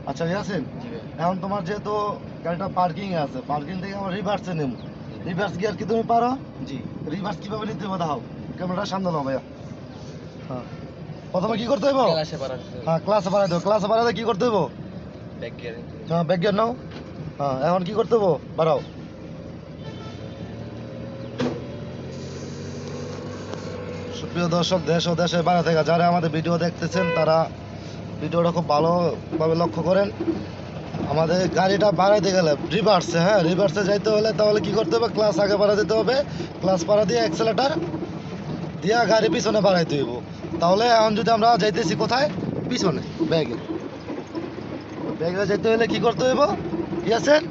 আচ্ছা ইয়াসিন, এখন তোমার যেহেতু গাড়িটা পার্কিং এ আছে, পার্কিং থেকে আমার রিভার্সে নেব। রিভার্স গিয়ার কি তুমি পারো? জি। রিভার্স কিভাবে নিতে হবে দাও, ক্যামেরাটা সামনে নাও ভাইয়া। হ্যাঁ, প্রথমে কি করতে হবে? ক্লাসে পারাতে হ্যাঁ, ক্লাসে বাড়াই দেবো। ক্লাসে বাড়াতে কি করতে হবে? Back gear. হ্যাঁ, ব্যাক গিয়ার নাও। হ্যাঁ, এখন কি করতে হবে? বাড়াও। সুপ্রিয় দর্শক, দেশ ও দেশের বাইরে থেকে যারা আমাদের ভিডিও দেখতেছেন তারা ভিডিওটা খুব ভালোভাবে লক্ষ্য করেন। আমাদের গাড়িটা বাড়াইতে গেলে রিভার্সে, হ্যাঁ রিভার্সে যাইতে হলে তাহলে কি করতে হবে? ক্লাস আগে বাড়া দিতে হবে, ক্লাস বাড়া দিয়ে অ্যাক্সেলেটার দিয়া গাড়ি পিছনে বাড়াইতে হইব। তাহলে এখন যদি আমরা যাইতেছি কোথায়? পিছনে ব্যাগে। ব্যাগে যাইতে হলে কি করতে হইব? ইয়াসেন,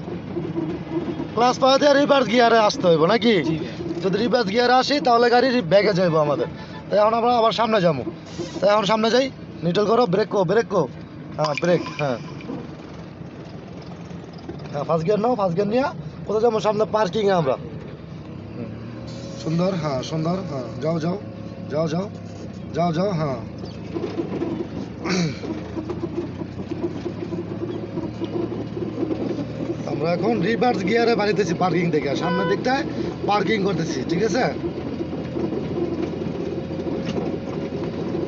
ক্লাস পাওয়া দিয়ে রিভার্স গিয়ারে আসতে হইব নাকি? জি। যদি রিভার্স গিয়ারে আসি তাহলে গাড়ি ব্যাগে যাইব আমাদের। তাই এখন আমরা আবার সামনে যাবো। তাই এখন সামনে যাই, নিউট্রাল করো, ব্রেক কো। হ্যাঁ ব্রেক, হ্যাঁ হ্যাঁ, ফার্স্ট গিয়ার নাও। ফার্স্ট গিয়ার নিয়ে কোথায় যাবো? সামনে পার্কিং এ আমরা। সুন্দর, হ্যাঁ সুন্দর, হ্যাঁ যাও যাও যাও যাও যাও যাও, হ্যাঁ আমরা এখন রিভার্স গিয়ারে বাড়িতেছি পার্কিং থেকে, সামনের দিকটায় পার্কিং করতেছি, ঠিক আছে?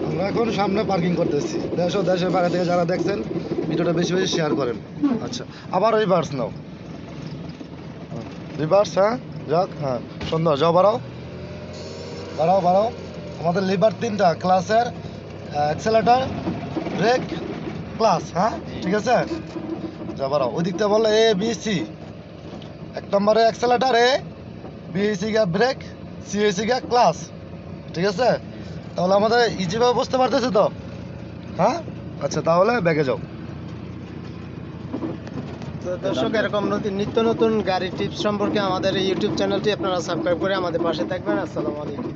আমরা এখন সামনে পার্কিং করতেছি। দেশ ও দেশের বাইরে থেকে যারা দেখছেন ভিডিওটা বেশি বেশি শেয়ার করেন। আচ্ছা, আবার রিভার্স নাও। রিভার্স, হ্যাঁ যাক, হ্যাঁ সুন্দর, যাও বাড়াও বাড়াও বাড়াও। আমাদের লিভার তিনটা, ক্লাসের, অ্যাক্সেলেটার, ব্রেক, ক্লাস, হ্যাঁ ঠিক আছে। যা বাড়াও, ওই দিকটা বললে এ বি সি। এক নম্বরে অ্যাক্সেলেটার, এ বি সি গা ব্রেক, সি সি গা ক্লাস, ঠিক আছে? তাহলে আমাদের ইজিভাবে বুঝতে পারতেছে তো? হ্যাঁ আচ্ছা, তাহলে ব্যাগে যাও। তো দর্শক, এরকম নিত্য নতুন গাড়ি টিপস সম্পর্কে আমাদের এই ইউটিউব চ্যানেলটি আপনারা সাবস্ক্রাইব করে আমাদের পাশে থাকবেন। আসসালামু আলাইকুম।